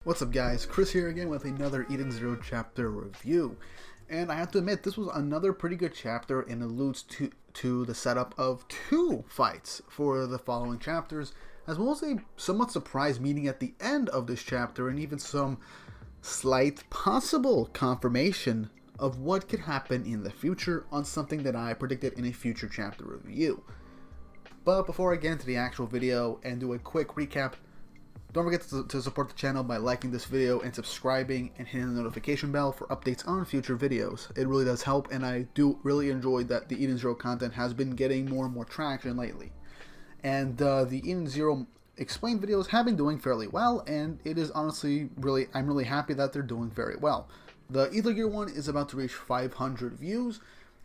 What's up guys, Chris here again with another Eden Zero chapter review. And I have to admit, this was another pretty good chapter and alludes to the setup of two fights for the following chapters, as well as a somewhat surprise meeting at the end of this chapter, and even some slight possible confirmation of what could happen in the future on something that I predicted in a future chapter review. But before I get into the actual video and do a quick recap, don't forget to support the channel by liking this video and subscribing and hitting the notification bell for updates on future videos. It really does help, and I do really enjoy that the Eden Zero content has been getting more and more traction lately. And the Eden Zero explained videos have been doing fairly well, and it is honestly I'm really happy that they're doing very well. The Ether Gear one is about to reach 500 views,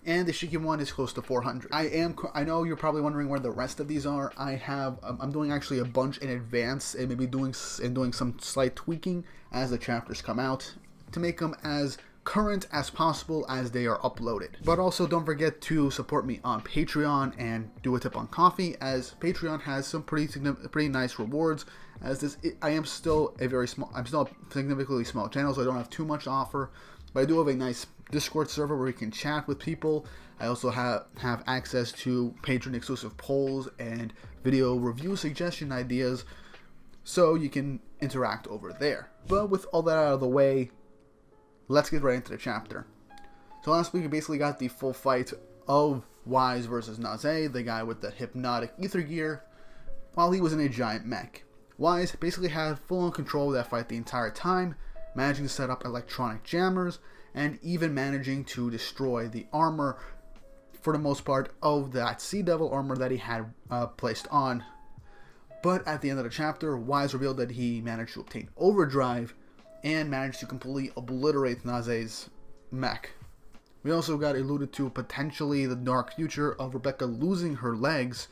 and the Shiki one is close to 400. I know you're probably wondering where the rest of these are. I'm doing actually a bunch in advance, and maybe doing some slight tweaking as the chapters come out to make them as current as possible as they are uploaded. But also don't forget to support me on Patreon and do a tip on coffee, as Patreon has some pretty nice rewards. As I'm still a significantly small channel, so I don't have too much to offer, but I do have a nice Discord server where you can chat with people. I also have access to patron exclusive polls and video review suggestion ideas, so you can interact over there. But with all that out of the way, let's get right into the chapter. So last week we basically got the full fight of Wise versus Naze, the guy with the hypnotic ether gear, while he was in a giant mech. Wise basically had full-on control of that fight the entire time, managing to set up electronic jammers, and even managing to destroy the armor, for the most part, of that Sea Devil armor that he had placed on. But at the end of the chapter, Wise revealed that he managed to obtain overdrive and managed to completely obliterate Naze's mech. We also got alluded to potentially the dark future of Rebecca losing her legs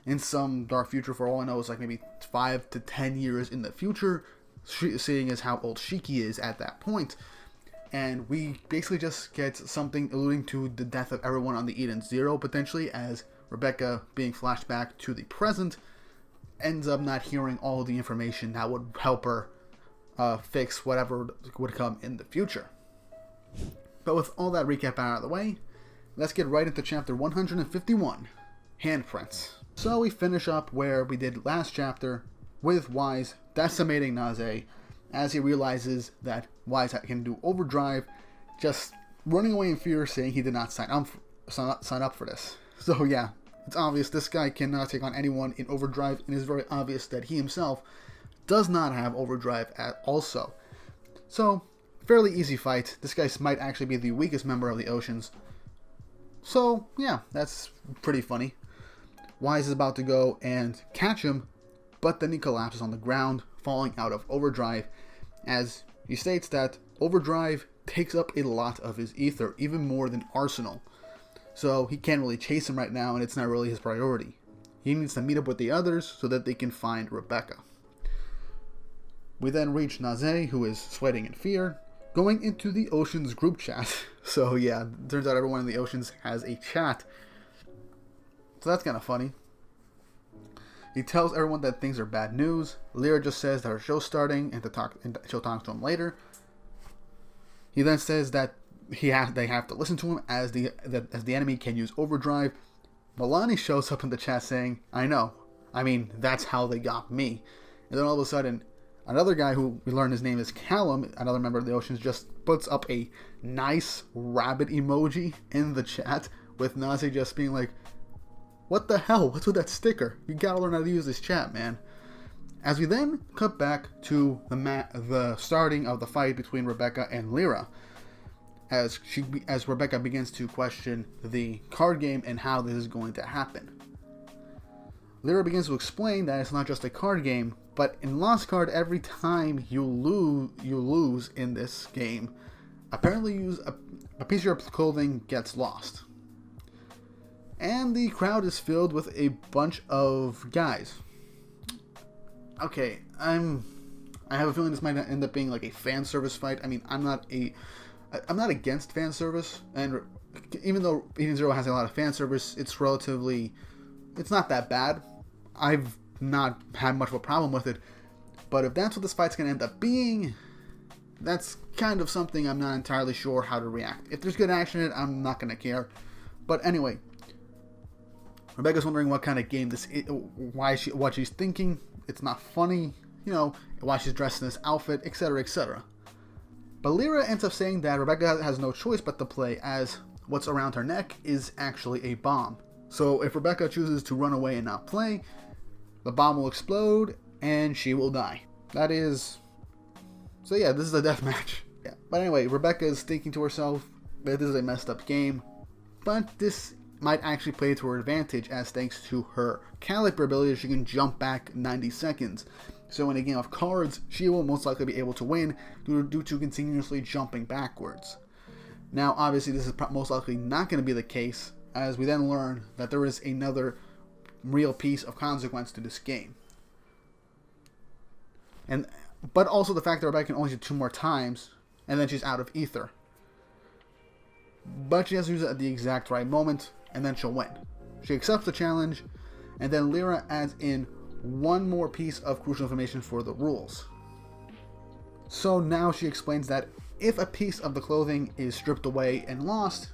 in some dark future. For all I know, it's like maybe 5 to 10 years in the future, seeing as how old Shiki is at that point. And we basically just get something alluding to the death of everyone on the Eden Zero, potentially, as Rebecca, being flashed back to the present, ends up not hearing all of the information that would help her fix whatever would come in the future. But with all that recap out of the way, let's get right into chapter 151, Handprints. So we finish up where we did last chapter, with Wise decimating Naze, as he realizes that Wise can do overdrive, just running away in fear, saying he did not sign up for this. So yeah, it's obvious this guy cannot take on anyone in overdrive, and it's very obvious that he himself does not have overdrive also. So, fairly easy fight. This guy might actually be the weakest member of the Oceans. So yeah, that's pretty funny. Wise is about to go and catch him, but then he collapses on the ground, falling out of overdrive, as he states that overdrive takes up a lot of his ether, even more than Arsenal. So he can't really chase him right now, and it's not really his priority. He needs to meet up with the others so that they can find Rebecca. We then reach Naze, who is sweating in fear, going into the Oceans group chat. So yeah, turns out everyone in the Oceans has a chat. So that's kind of funny. He tells everyone that things are bad news. Lyra just says that her show's starting and she'll talk to him later. He then says that they have to listen to him as the enemy can use overdrive. Milani shows up in the chat saying, "I know. I mean, that's how they got me." And then all of a sudden, another guy who we learn his name is Callum, another member of the Oceans, just puts up a nice rabbit emoji in the chat, with Naze just being like, "What the hell? What's with that sticker? You gotta learn how to use this chat, man." As we then cut back to the starting of the fight between Rebecca and Lyra, as Rebecca begins to question the card game and how this is going to happen. Lyra begins to explain that it's not just a card game, but in Lost Card, every time you lose in this game, apparently a piece of your clothing gets lost. And the crowd is filled with a bunch of guys. Okay, I have a feeling this might end up being like a fan service fight. I mean, I'm not against fan service, and even though Eden Zero has a lot of fan service, it's not that bad. I've not had much of a problem with it. But if that's what this fight's going to end up being, that's kind of something I'm not entirely sure how to react. If there's good action in it, I'm not going to care. But anyway, Rebecca's wondering what kind of game this is, what she's thinking. It's not funny, you know, why she's dressed in this outfit, etc., etc. But Lyra ends up saying that Rebecca has no choice but to play, as what's around her neck is actually a bomb. So if Rebecca chooses to run away and not play, the bomb will explode and she will die. That is... So yeah, this is a death match. Yeah. But anyway, Rebecca is thinking to herself that this is a messed up game, but this might actually play to her advantage, as thanks to her caliper ability, she can jump back 90 seconds. So in a game of cards, she will most likely be able to win due to continuously jumping backwards. Now, obviously, this is most likely not going to be the case, as we then learn that there is another real piece of consequence to this game. But also the fact that Rebecca can only do 2 more times, and then she's out of ether. But she has to use it at the exact right moment, and then she'll win. She accepts the challenge, and then Lyra adds in 1 more piece of crucial information for the rules. So now she explains that if a piece of the clothing is stripped away and lost,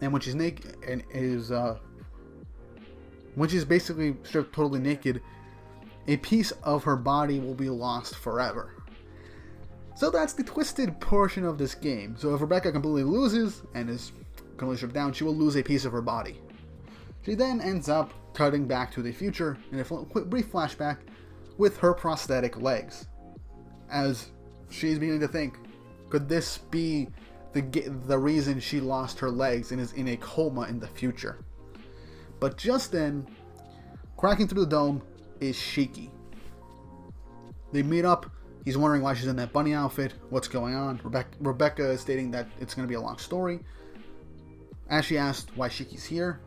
and when she's naked and when she's basically stripped totally naked, a piece of her body will be lost forever. So that's the twisted portion of this game. So if Rebecca completely loses and is completely stripped down, she will lose a piece of her body. She then ends up cutting back to the future in a brief flashback with her prosthetic legs, as she's beginning to think, could this be the reason she lost her legs and is in a coma in the future? But just then, cracking through the dome is Shiki. They meet up. He's wondering why she's in that bunny outfit, what's going on. Rebecca is stating that it's going to be a long story. As she asked why Shiki's here,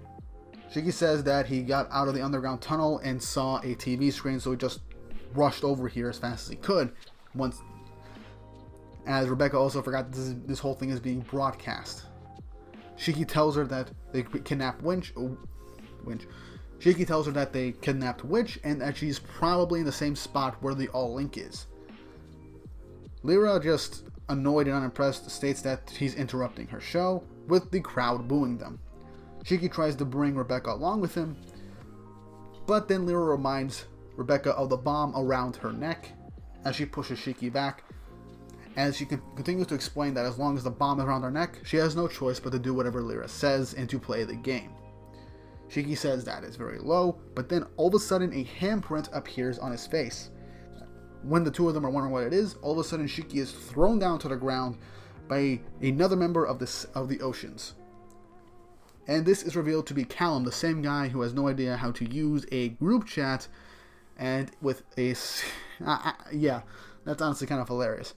Shiki says that he got out of the underground tunnel and saw a TV screen, so he just rushed over here as fast as he could. As Rebecca also forgot this whole thing is being broadcast. Shiki tells her that they kidnapped Winch. Shiki tells her that they kidnapped Witch and that she's probably in the same spot where the All Link is. Lyra, just annoyed and unimpressed, states that he's interrupting her show, with the crowd booing them. Shiki tries to bring Rebecca along with him, but then Lyra reminds Rebecca of the bomb around her neck as she pushes Shiki back, as she continues to explain that as long as the bomb is around her neck, she has no choice but to do whatever Lyra says and to play the game. Shiki says that is very low, but then all of a sudden a handprint appears on his face. When the two of them are wondering what it is, all of a sudden Shiki is thrown down to the ground by another member of the Oceans. And this is revealed to be Callum, the same guy who has no idea how to use a group chat, and with a... yeah, that's honestly kind of hilarious.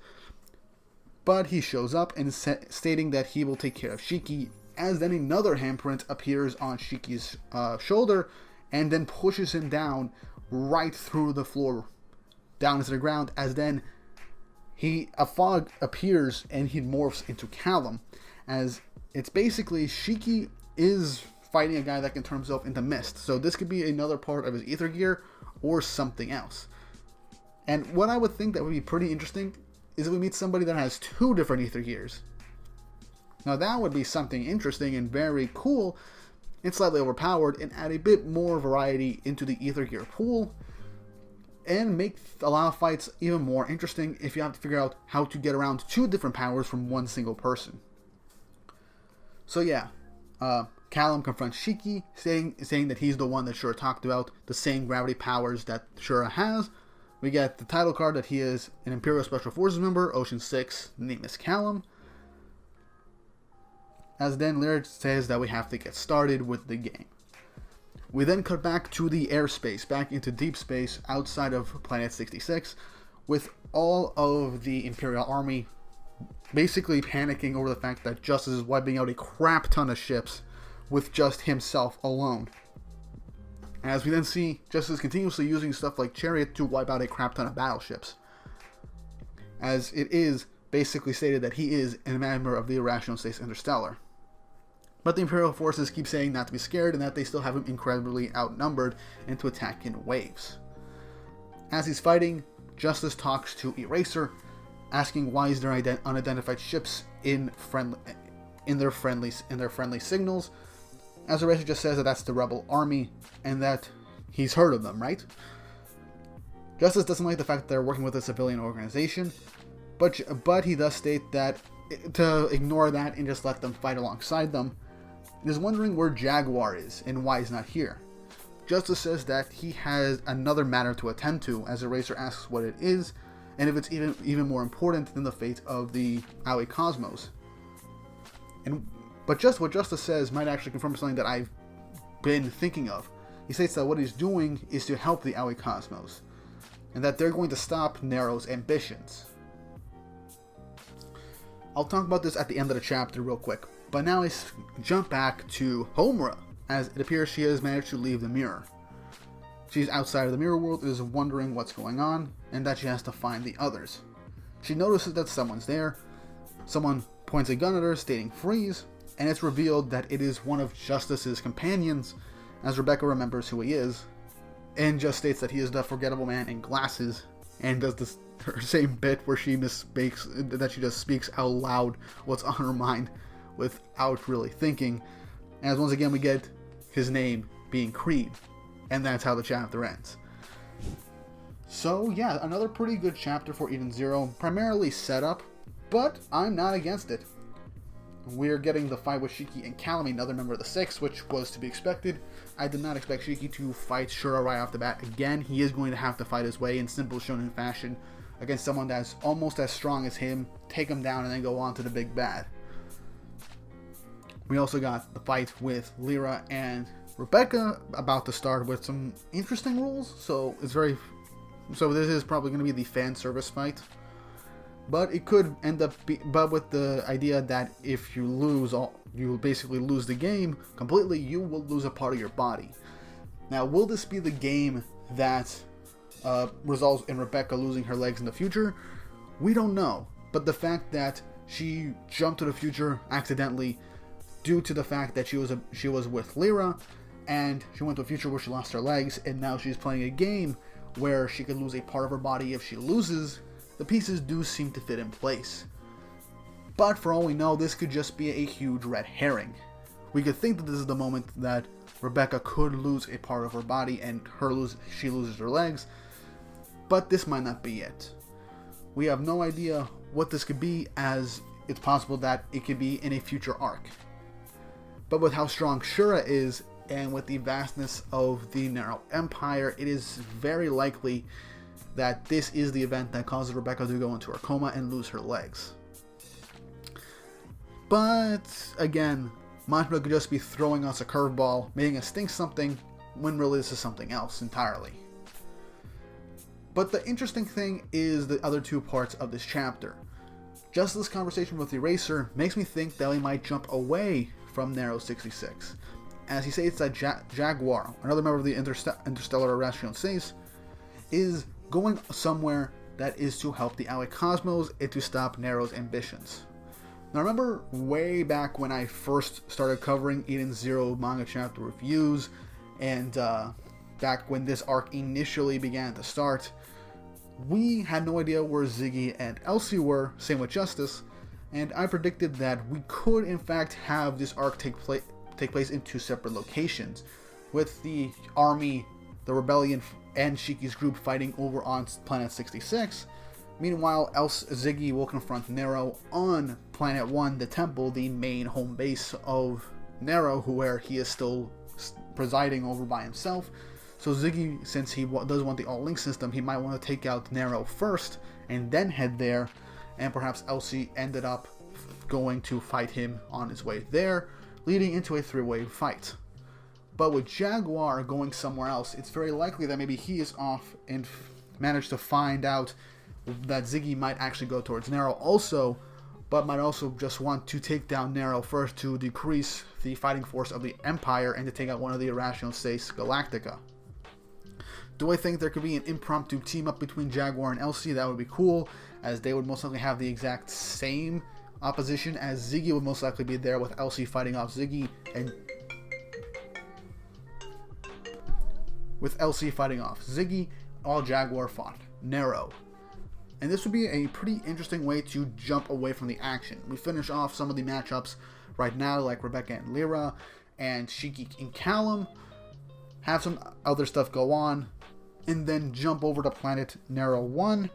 But he shows up and stating that he will take care of Shiki, as then another handprint appears on Shiki's shoulder and then pushes him down right through the floor, down into the ground, as then a fog appears and he morphs into Callum, as it's basically Shiki is fighting a guy that can turn himself into mist. So this could be another part of his ether gear or something else. And what I would think that would be pretty interesting is if we meet somebody that has 2 different ether gears. Now that would be something interesting and very cool and slightly overpowered, and add a bit more variety into the ether gear pool and make a lot of fights even more interesting if you have to figure out how to get around 2 different powers from one single person. So yeah, Callum confronts Shiki, saying that he's the one that Shura talked about, the same gravity powers that Shura has. We get the title card that he is an Imperial Special Forces member, Ocean 6, name is Callum. As then Lyra says that we have to get started with the game. We then cut back to the airspace, back into deep space outside of Planet 66, with all of the Imperial Army basically panicking over the fact that Justice is wiping out a crap ton of ships with just himself alone. As we then see Justice continuously using stuff like Chariot to wipe out a crap ton of battleships, as it is basically stated that he is a member of the Irrational States Interstellar. But the Imperial forces keep saying not to be scared and that they still have him incredibly outnumbered and to attack in waves. As he's fighting, Justice talks to Eraser, asking why is there unidentified ships in their friendly signals. As Eraser just says that that's the rebel army and that he's heard of them, right? Justice doesn't like the fact that they're working with a civilian organization, but he does state that to ignore that and just let them fight alongside them. He is wondering where Jaguar is and why he's not here. Justice says that he has another matter to attend to, as Eraser asks what it is, and if it's even more important than the fate of the Aoi Cosmos. But just what Justice says might actually confirm something that I've been thinking of. He states that what he's doing is to help the Aoi Cosmos, and that they're going to stop Nero's ambitions. I'll talk about this at the end of the chapter real quick, but now let's jump back to Homura, as it appears she has managed to leave the mirror. She's outside of the mirror world, is wondering what's going on, and that she has to find the others. She notices that someone's there. Someone points a gun at her, stating freeze, and it's revealed that it is one of Justice's companions, as Rebecca remembers who he is, and just states that he is the forgettable man in glasses, and does her same bit where she misspeaks, that she just speaks out loud what's on her mind without really thinking, as once again we get his name being Creed, and that's how the chapter ends. So yeah, another pretty good chapter for Eden Zero, primarily setup, but I'm not against it. We're getting the fight with Shiki and Calamy, another member of the Six, which was to be expected. I did not expect Shiki to fight Shura right off the bat again. He is going to have to fight his way in simple shonen fashion against someone that's almost as strong as him, take him down, and then go on to the big bad. We also got the fight with Lyra and Rebecca about to start with some interesting rules, so this is probably going to be the fan service fight. But it could end up but with the idea that if you lose, you will basically lose the game completely, you will lose a part of your body. Now, will this be the game that results in Rebecca losing her legs in the future? We don't know. But the fact that she jumped to the future accidentally due to the fact that she was with Lyra, and she went to a future where she lost her legs, and now she's playing a game where she could lose a part of her body if she loses, the pieces do seem to fit in place. But for all we know, this could just be a huge red herring. We could think that this is the moment that Rebecca could lose a part of her body and she loses her legs, but this might not be it. We have no idea what this could be, as it's possible that it could be in a future arc. But with how strong Shura is, and with the vastness of the Nero Empire, it is very likely that this is the event that causes Rebecca to go into her coma and lose her legs. But again, Machina could just be throwing us a curveball, making us think something, when really this is something else entirely. But the interesting thing is the other two parts of this chapter. Just this conversation with Eraser makes me think that we might jump away from Nero 66. As he says that Jaguar, another member of the Interstellar Irrational States, is going somewhere that is to help the Aoi Cosmos and to stop Nero's ambitions. Now remember way back when I first started covering Eden Zero manga chapter reviews, and back when this arc initially began to start, we had no idea where Ziggy and Elsie were, same with Justice, and I predicted that we could in fact have this arc take place in two separate locations, with the army, the rebellion, and Shiki's group fighting over on Planet 66. Meanwhile, Ziggy will confront Nero on Planet 1, the temple, the main home base of Nero, where he is still presiding over by himself. So Ziggy, since he does want the all-link system, he might want to take out Nero first and then head there, and perhaps Elsie ended up going to fight him on his way there, leading into a three-way fight. But with Jaguar going somewhere else, it's very likely that maybe he is off and managed to find out that Ziggy might actually go towards Nero also, but might also just want to take down Nero first to decrease the fighting force of the Empire and to take out one of the Irrational States, Galactica. Do I think there could be an impromptu team-up between Jaguar and Elsie? That would be cool, as they would most likely have the exact same opposition, as Ziggy would most likely be there with Elsie fighting off Ziggy, and with Elsie fighting off Ziggy, all Jaguar fought Nero. And this would be a pretty interesting way to jump away from the action. We finish off some of the matchups right now, like Rebecca and Lyra, and Shiki and Callum. Have some other stuff go on, and then jump over to Planet Nero 1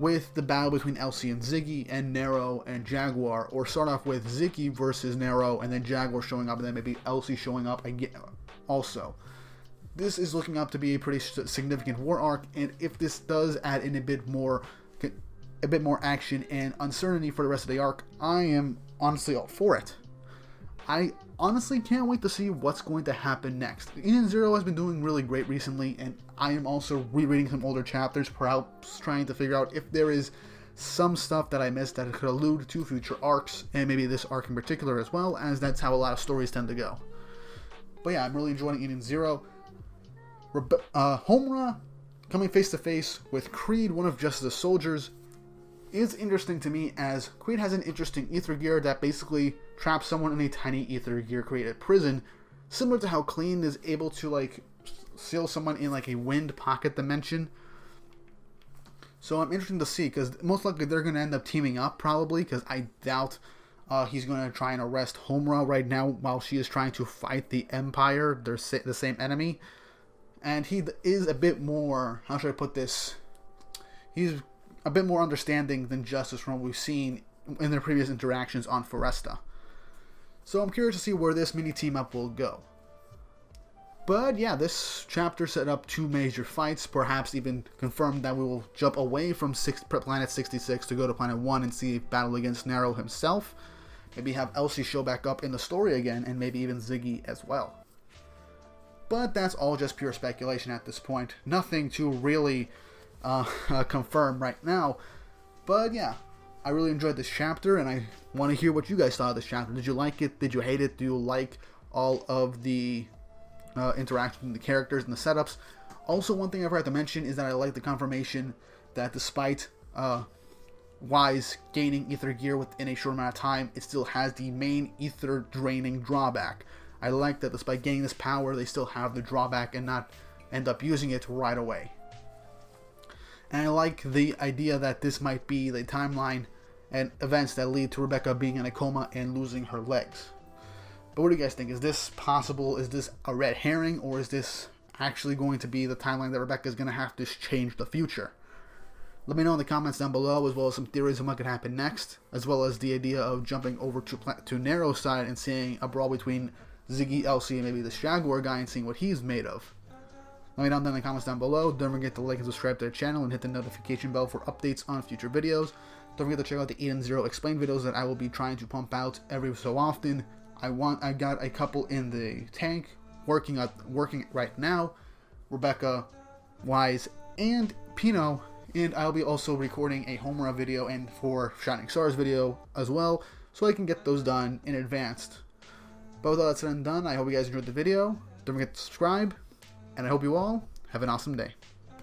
with the battle between Elsie and Ziggy, and Nero and Jaguar. Or start off with Ziggy versus Nero, and then Jaguar showing up, and then maybe Elsie showing up again also. This is looking up to be a pretty significant war arc, and if this does add in a bit more action and uncertainty for the rest of the arc, I am honestly all for it. I honestly can't wait to see what's going to happen next. Eden Zero has been doing really great recently, and I am also rereading some older chapters, perhaps trying to figure out if there is some stuff that I missed that could allude to future arcs, and maybe this arc in particular as well, as that's how a lot of stories tend to go. But yeah, I'm really enjoying Eden Zero. Homura coming face to face with Creed, one of Justice's soldiers, is interesting to me, as Creed has an interesting ether gear that basically traps someone in a tiny ether gear created prison, similar to how Clean is able to like seal someone in like a wind pocket dimension. So I'm interested to see, because most likely they're going to end up teaming up probably, because I doubt he's going to try and arrest Homura right now while she is trying to fight the Empire, the same enemy. And he is a bit more, how should I put this, he's a bit more understanding than Justice from what we've seen in their previous interactions on Foresta. So I'm curious to see where this mini team-up will go. But yeah, this chapter set up two major fights, perhaps even confirmed that we will jump away from Planet 66 to go to Planet 1 and see a battle against Nero himself. Maybe have Elsie show back up in the story again, and maybe even Ziggy as well. But that's all just pure speculation at this point. Nothing to really confirm right now. But yeah, I really enjoyed this chapter, and I want to hear what you guys thought of this chapter. Did you like it? Did you hate it? Do you like all of the interaction with the characters and the setups? Also, one thing I forgot to mention is that I like the confirmation that despite Wise gaining ether gear within a short amount of time, it still has the main ether draining drawback. I like that despite gaining this power, they still have the drawback and not end up using it right away. And I like the idea that this might be the timeline and events that lead to Rebecca being in a coma and losing her legs. But what do you guys think? Is this possible? Is this a red herring? Or is this actually going to be the timeline that Rebecca is going to have to change the future? Let me know in the comments down below, as well as some theories on what could happen next, as well as the idea of jumping over to Nero's side and seeing a brawl between Ziggy, Elsie, and maybe this Jaguar guy, and seeing what he's made of. Let me know in the comments down below. Don't forget to like and subscribe to the channel and hit the notification bell for updates on future videos. Don't forget to check out the Eden Zero Explained videos that I will be trying to pump out every so often. I got a couple in the tank working right now. Rebecca, Wise, and Pino. And I'll be also recording a Homura video and for Shining Stars video as well, so I can get those done in advance. But with all that said and done, I hope you guys enjoyed the video. Don't forget to subscribe, and I hope you all have an awesome day.